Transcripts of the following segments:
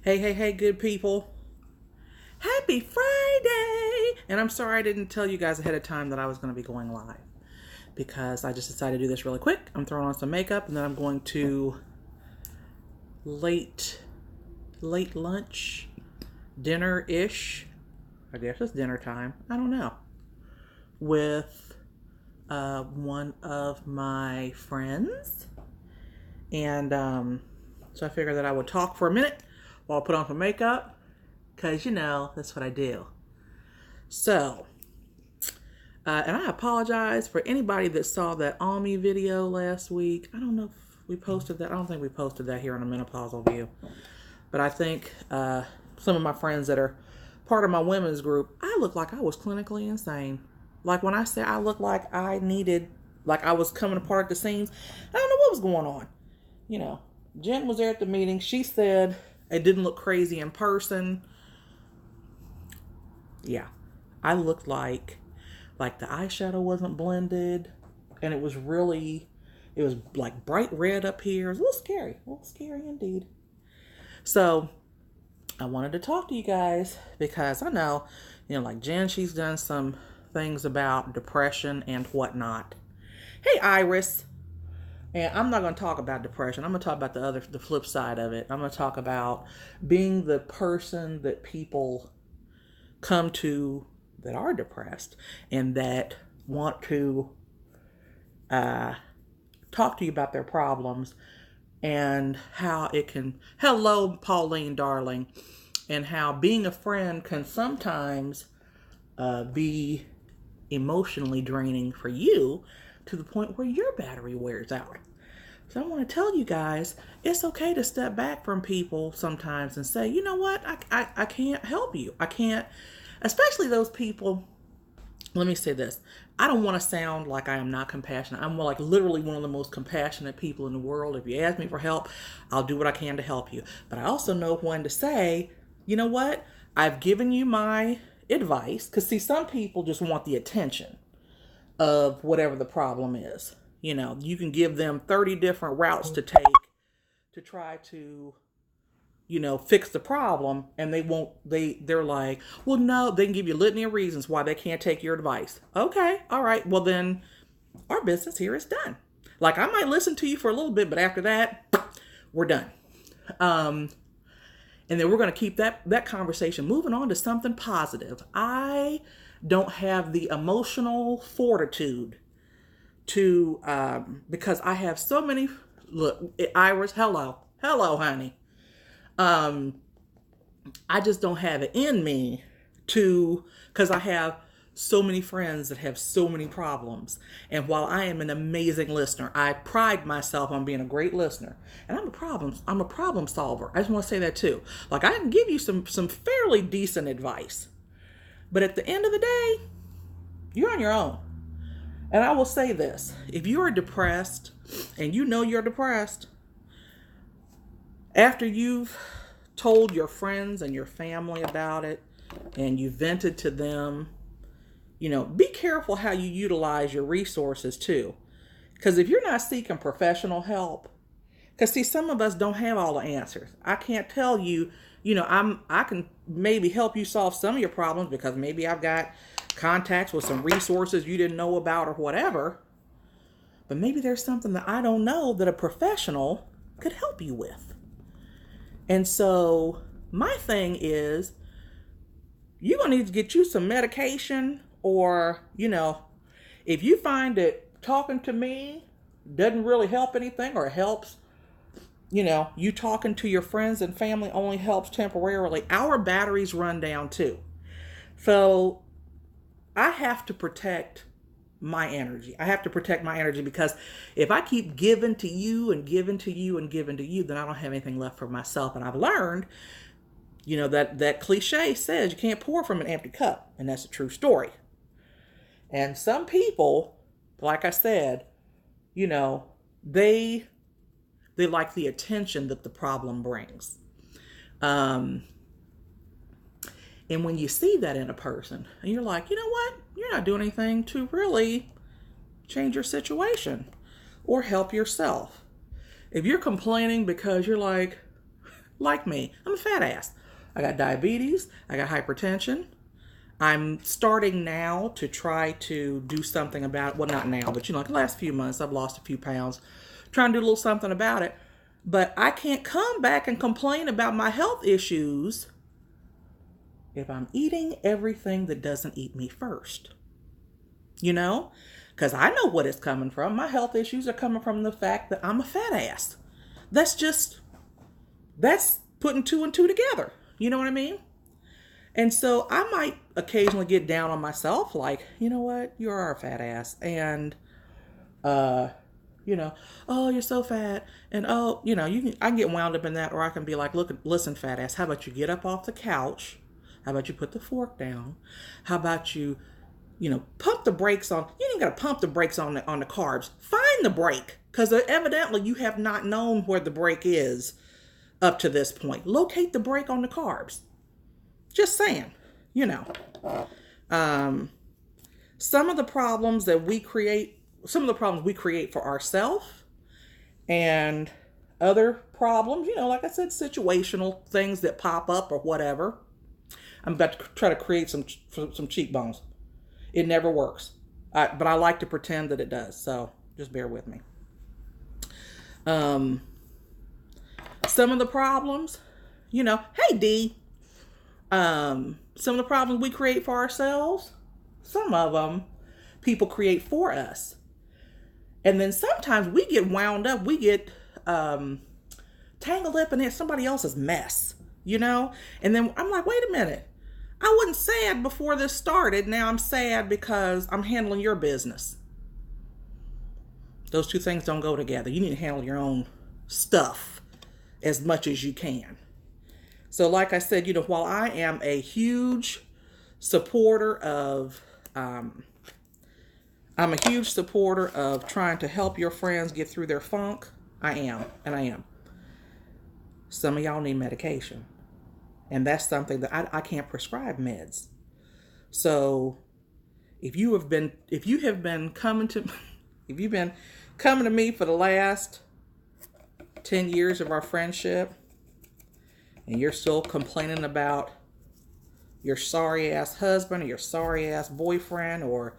Hey, good people. Happy Friday! And I'm sorry I didn't tell you guys ahead of time that I was going to be going live because I just decided to do this really quick. I'm throwing on some makeup and then I'm going to late lunch, dinner-ish. I guess it's dinner time. I don't know. With one of my friends. And so I figured that I would talk for a minute while I put on some makeup, because, that's what I do. So, and I apologize for anybody that saw that Almi video last week. I don't know if we posted that. I don't think we posted that here on the Menopausal View. But I think some of my friends that are part of my women's group, I looked like I was clinically insane. Like when I say I looked like I was coming apart at the seams, I don't know what was going on. Jen was there at the meeting. She said it didn't look crazy in person. Yeah, I looked like the eyeshadow wasn't blended, and it was like bright red up here. It was a little scary indeed. So I wanted to talk to you guys because I know, like Jen, she's done some things about depression and whatnot. Hey, Iris. And I'm not going to talk about depression. I'm going to talk about the flip side of it. I'm going to talk about being the person that people come to that are depressed and that want to talk to you about their problems and how it can, hello, Pauline, darling, and how being a friend can sometimes be emotionally draining for you to the point where your battery wears out. So I want to tell you guys, it's okay to step back from people sometimes and say, you know what, I can't help you. I can't, especially those people. Let me say this. I don't want to sound like I am not compassionate. I'm like literally one of the most compassionate people in the world. If you ask me for help, I'll do what I can to help you. But I also know when to say, you know what, I've given you my advice. Because see, some people just want the attention of whatever the problem is. You can give them 30 different routes to take to try to, fix the problem. And they're like, well, no, they can give you a litany of reasons why they can't take your advice. Okay. All right. Well, then our business here is done. Like I might listen to you for a little bit, but after that, we're done. And then we're going to keep that conversation moving on to something positive. I don't have the emotional fortitude to, because I have so many, look, Iris, hello, honey. I just don't have it in me because I have so many friends that have so many problems. And while I am an amazing listener, I pride myself on being a great listener. And I'm a problem solver. I just want to say that too. Like I can give you some fairly decent advice. But at the end of the day, you're on your own. And I will say this, if you are depressed and you know you're depressed, after you've told your friends and your family about it and you vented to them, be careful how you utilize your resources too. Because if you're not seeking professional help, because see, some of us don't have all the answers. I can't tell you, I can maybe help you solve some of your problems because maybe I've got contacts with some resources you didn't know about or whatever. But maybe there's something that I don't know that a professional could help you with. And so my thing is, you're going to need to get you some medication or, if you find that talking to me doesn't really help anything or helps, you talking to your friends and family only helps temporarily, our batteries run down too. So I have to protect my energy. I have to protect my energy because if I keep giving to you and giving to you and giving to you, then I don't have anything left for myself. And I've learned, that cliche says you can't pour from an empty cup. And that's a true story. And some people, like I said, they like the attention that the problem brings. And when you see that in a person, and you're like, you know what? You're not doing anything to really change your situation or help yourself. If you're complaining because you're like, like me. I'm a fat ass. I got diabetes. I got hypertension. I'm starting now to try to do something about it. Well, not now, but like the last few months, I've lost a few pounds. Trying to do a little something about it. But I can't come back and complain about my health issues if I'm eating everything that doesn't eat me first. Because I know what it's coming from. My health issues are coming from the fact that I'm a fat ass. That's putting two and two together. You know what I mean? And so I might occasionally get down on myself, like, you know what, you are a fat ass. And, oh, you're so fat. And, oh, I can get wound up in that, or I can be like, listen, fat ass, how about you get up off the couch? How about you put the fork down? How about you, pump the brakes on? You ain't got to pump the brakes on the carbs. Find the brake, because evidently you have not known where the brake is up to this point. Locate the brake on the carbs. Just saying, some of the problems we create for ourselves, and other problems, like I said, situational things that pop up or whatever. I'm about to try to create some cheekbones. It never works, but I like to pretend that it does. So just bear with me. Some of the problems, hey D. Some of the problems we create for ourselves, some of them people create for us. And then sometimes we get wound up, we get tangled up in somebody else's mess, And then I'm like, wait a minute. I wasn't sad before this started. Now I'm sad because I'm handling your business. Those two things don't go together. You need to handle your own stuff as much as you can. So like I said, while I am a huge supporter of, I'm a huge supporter of trying to help your friends get through their funk. I am. Some of y'all need medication. And that's something that I can't prescribe meds. So if you've been coming to me for the last 10 years of our friendship, and you're still complaining about your sorry ass husband or your sorry ass boyfriend or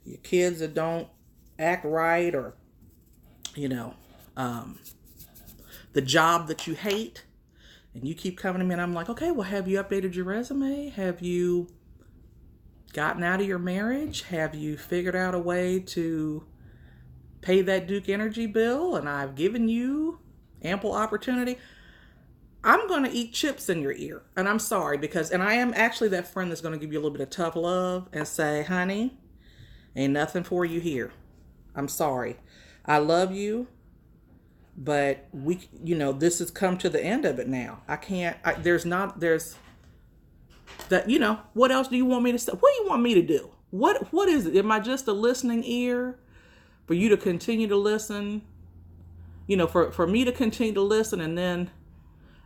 your kids that don't act right, or the job that you hate, and you keep coming to me and I'm like, okay, well, have you updated your resume? Have you gotten out of your marriage? Have you figured out a way to pay that Duke Energy bill? And I've given you ample opportunity. I'm going to eat chips in your ear. And I'm sorry and I am actually that friend that's going to give you a little bit of tough love and say, honey, ain't nothing for you here. I'm sorry. I love you, but this has come to the end of it now. I can't, what else do you want me to say? What do you want me to do? What is it? Am I just a listening ear for you to continue to listen? For me to continue to listen, and then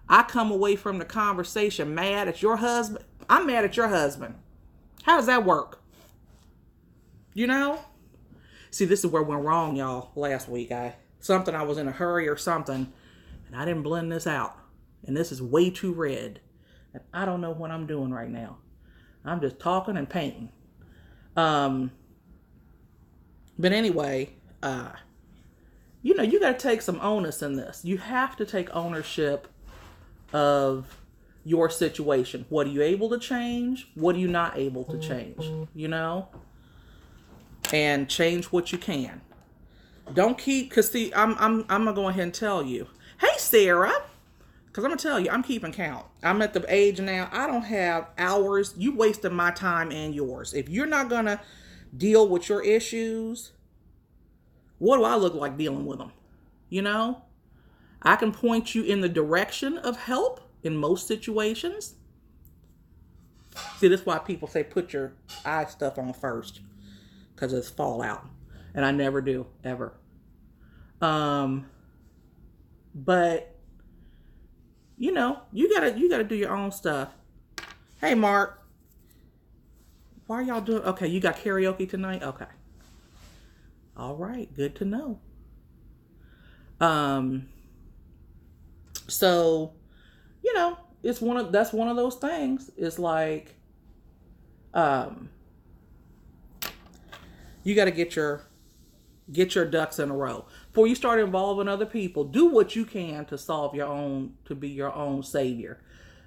I come away from the conversation mad at your husband. I'm mad at your husband. How does that work? See, this is where it went wrong, y'all, last week. I was in a hurry or something, and I didn't blend this out. And this is way too red. And I don't know what I'm doing right now. I'm just talking and painting. But anyway, you got to take some onus in this. You have to take ownership of your situation. What are you able to change? What are you not able to change? And change what you can. Don't keep, because see, I'm gonna go ahead and tell you. Hey, Sarah, because I'm gonna tell you, I'm keeping count. I'm at the age now, I don't have hours. You wasted my time and yours. If you're not gonna deal with your issues, what do I look like dealing with them? I can point you in the direction of help in most situations. See, that's why people say put your eye stuff on first, because it's fallout. And I never do, ever. But you gotta do your own stuff. Hey, Mark, why are y'all doing? Okay, you got karaoke tonight? Okay. All right, good to know. So you know, that's one of those things. It's like, you got to get your ducks in a row before you start involving other people. Do what you can to to be your own savior.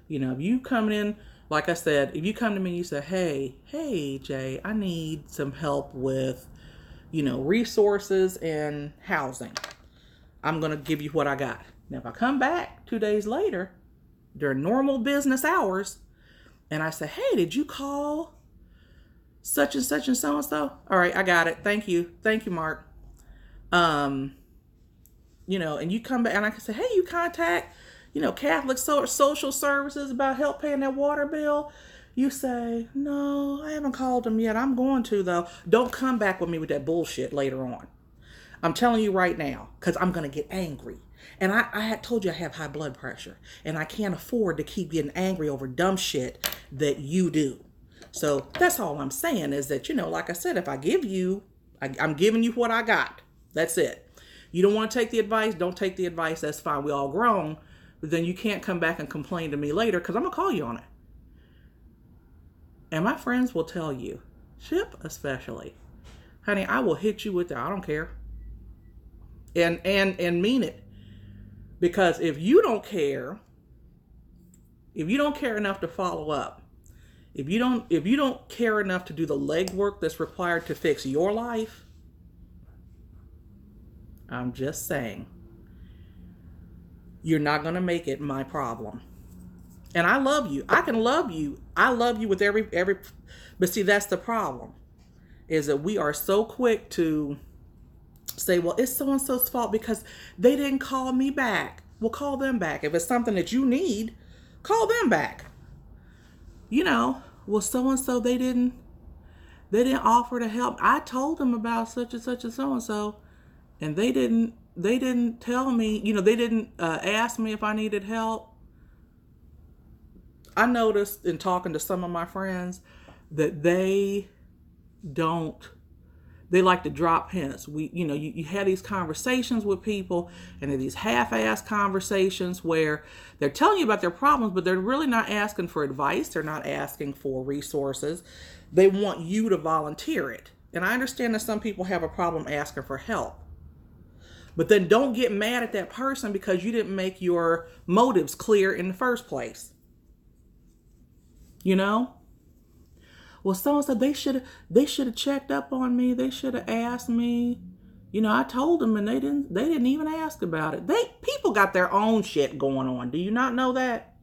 You know, if you come in, like I said, if you come to me and you say, hey, Jay, I need some help with, resources and housing. I'm going to give you what I got. Now, if I come back 2 days later during normal business hours and I say, hey, did you call such and such and so and so? All right, I got it. Thank you. Thank you, Mark. And you come back and I can say, hey, you contact, Catholic social services about help paying that water bill. You say, no, I haven't called them yet. I'm going to, though. Don't come back with me with that bullshit later on. I'm telling you right now, because I'm going to get angry. And I had told you I have high blood pressure, and I can't afford to keep getting angry over dumb shit that you do. So that's all I'm saying is that, like I said, if I give you, I'm giving you what I got. That's it. You don't want to take the advice, don't take the advice. That's fine. We all grown. But then you can't come back and complain to me later because I'm going to call you on it. And my friends will tell you, Chip especially, honey, I will hit you with that. I don't care. And mean it. Because if you don't care enough to follow up, if you don't care enough to do the legwork that's required to fix your life, I'm just saying, you're not going to make it my problem. And I love you. I can love you. I love you with every, but see, that's the problem, is that we are so quick to say, well, it's so-and-so's fault because they didn't call me back. Well, call them back. If it's something that you need, call them back. Well, so-and-so, they didn't offer to help. I told them about such and such and so-and-so, and they didn't tell me, they didn't ask me if I needed help. I noticed in talking to some of my friends that they like to drop hints. You have these conversations with people, and they're these half-assed conversations where they're telling you about their problems, but they're really not asking for advice. They're not asking for resources. They want you to volunteer it. And I understand that some people have a problem asking for help. But then don't get mad at that person because you didn't make your motives clear in the first place. Well, someone said they should have checked up on me. They should have asked me. I told them, and they didn't even ask about it. People got their own shit going on. Do you not know that?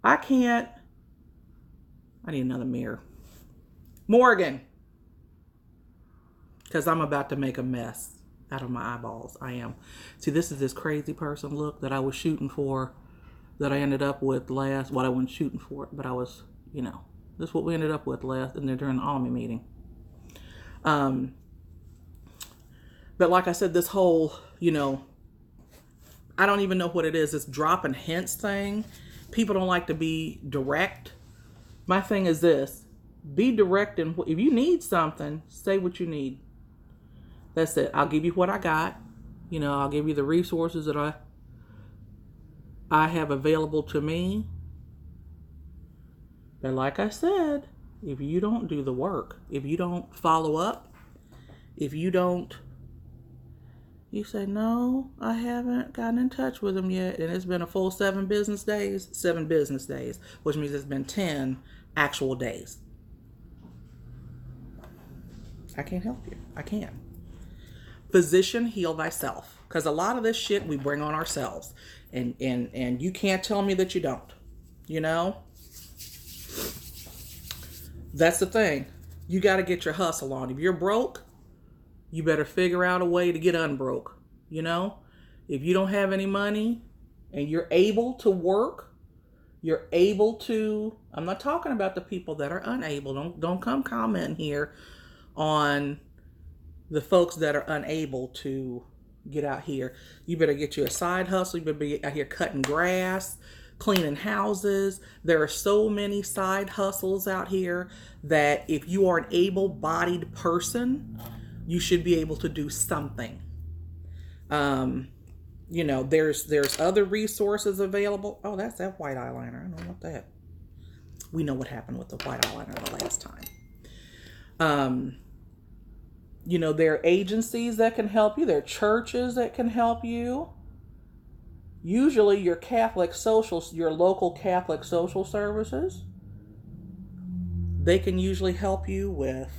I need another mirror. Morgan. Because I'm about to make a mess out of my eyeballs. I am. See, this is this crazy person look that I was shooting for, that I ended up with last. Well, I wasn't shooting for it, but I was, this is what we ended up with last, and then during the Army meeting. But like I said, this whole, I don't even know what it is. This dropping hints thing. People don't like to be direct. My thing is this: be direct, and if you need something, say what you need. That's it. I'll give you what I got. I'll give you the resources that I have available to me. But like I said, if you don't do the work, if you don't follow up, if you say, no, I haven't gotten in touch with them yet, and it's been a full 7 business days, which means it's been 10 actual days. I can't help you. I can't. Physician, heal thyself. Because a lot of this shit we bring on ourselves. And you can't tell me that you don't. That's the thing. You got to get your hustle on. If you're broke, you better figure out a way to get unbroke. If you don't have any money and you're able to work, I'm not talking about the people that are unable. Don't come comment here on the folks that are unable to get out here. You better get you a side hustle. You better be out here cutting grass, cleaning houses. There are so many side hustles out here that if you are an able-bodied person, you should be able to do something. there's other resources available. Oh, that's that white eyeliner. I don't know what that. We know what happened with the white eyeliner the last time. There are agencies that can help you. There are churches that can help you. Usually your local Catholic social services, they can usually help you with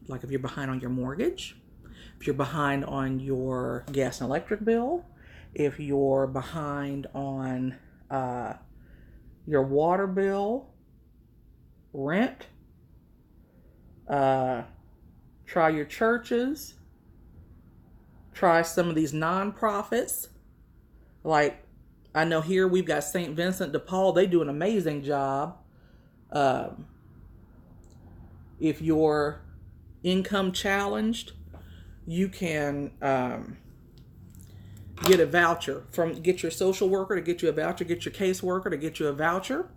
like if you're behind on your mortgage, if you're behind on your gas and electric bill, if you're behind on your water bill, rent, try your churches, try some of these nonprofits. Like, I know here we've got St. Vincent de Paul. They do an amazing job. If you're income challenged, you can get a voucher get your social worker to get you a voucher, get your caseworker to get you a voucher.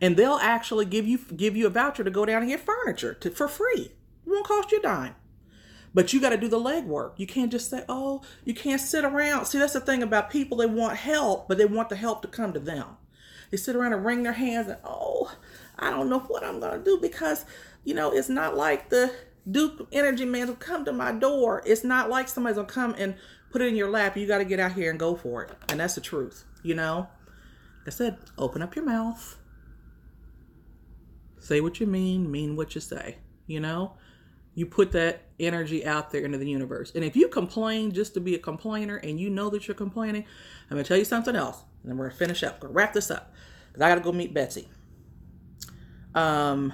And they'll actually give you a voucher to go down and get furniture for free. It won't cost you a dime. But you got to do the legwork. You can't just say, oh, you can't sit around. See, that's the thing about people. They want help, but they want the help to come to them. They sit around and wring their hands and, oh, I don't know what I'm going to do because, it's not like the Duke Energy man will come to my door. It's not like somebody's going to come and put it in your lap. You got to get out here and go for it. And that's the truth, Like I said, open up your mouth. Say what you mean what you say, You put that energy out there into the universe. And if you complain just to be a complainer and you know that you're complaining, I'm going to tell you something else. And then we're going to finish up. We're going to wrap this up because I got to go meet Betsy. I'm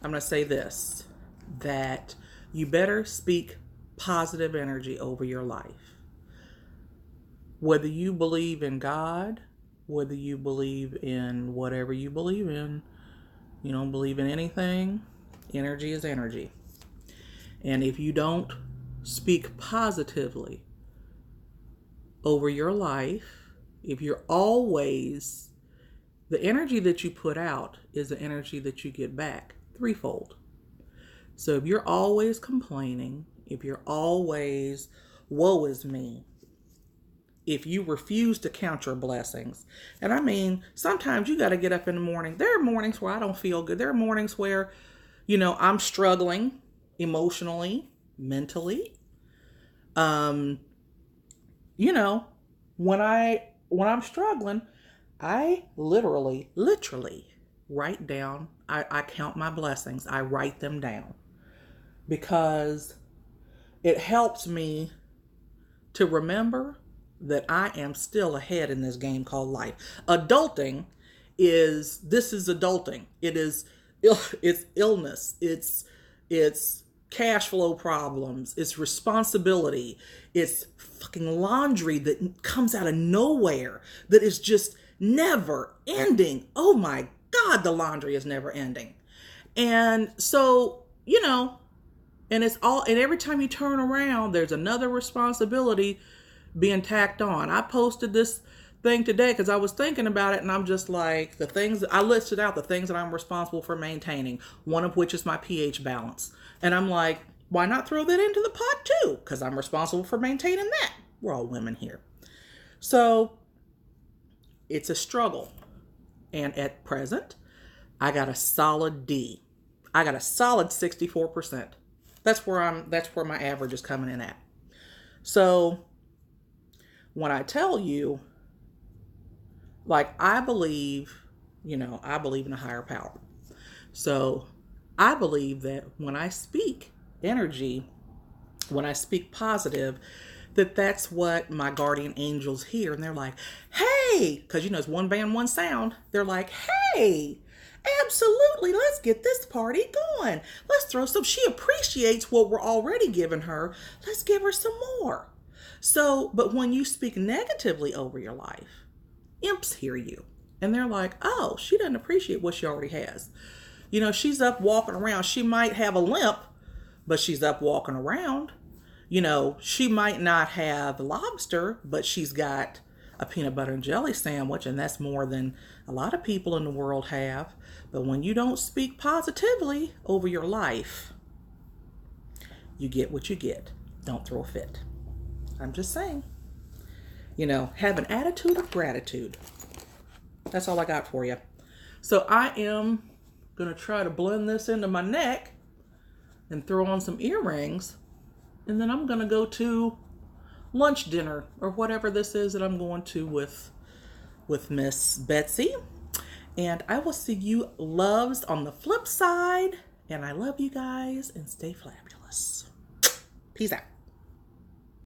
going to say this, that you better speak positive energy over your life. Whether you believe in God, whether you believe in whatever you believe in, you don't believe in anything, energy is energy. And if you don't speak positively over your life, if you're always, the energy that you put out is the energy that you get back threefold. So if you're always complaining, if you're always, woe is me, if you refuse to count your blessings. And I mean, sometimes you got to get up in the morning. There are mornings where I don't feel good. There are mornings where, I'm struggling emotionally, mentally. When I'm struggling, I literally write down, I count my blessings. I write them down because it helps me to remember that I am still ahead in this game called life. Adulting is adulting. It's illness. It's cash flow problems. It's responsibility. It's fucking laundry that comes out of nowhere that is just never ending. Oh my God, the laundry is never ending. And so, and every time you turn around, there's another responsibility being tacked on. I posted this thing today because I was thinking about it, and I'm just like, I listed out the things that I'm responsible for maintaining, one of which is my pH balance. And I'm like, why not throw that into the pot too? Because I'm responsible for maintaining that. We're all women here. So it's a struggle. And at present, I got a solid D. I got a solid 64%. That's where my average is coming in at. So when I tell you, like, I believe in a higher power. So I believe that when I speak energy, when I speak positive, that's what my guardian angels hear. And they're like, hey, because it's one band, one sound. They're like, hey, absolutely, let's get this party going. Let's throw some. She appreciates what we're already giving her. Let's give her some more. So, but when you speak negatively over your life, imps hear you. And they're like, oh, she doesn't appreciate what she already has. She's up walking around. She might have a limp, but she's up walking around. She might not have lobster, but she's got a peanut butter and jelly sandwich, and that's more than a lot of people in the world have. But when you don't speak positively over your life, you get what you get. Don't throw a fit. I'm just saying. Have an attitude of gratitude. That's all I got for you. So I am going to try to blend this into my neck and throw on some earrings. And then I'm going to go to lunch dinner or whatever this is that I'm going to with Miss Betsy. And I will see you loves on the flip side. And I love you guys and stay fabulous. Peace out.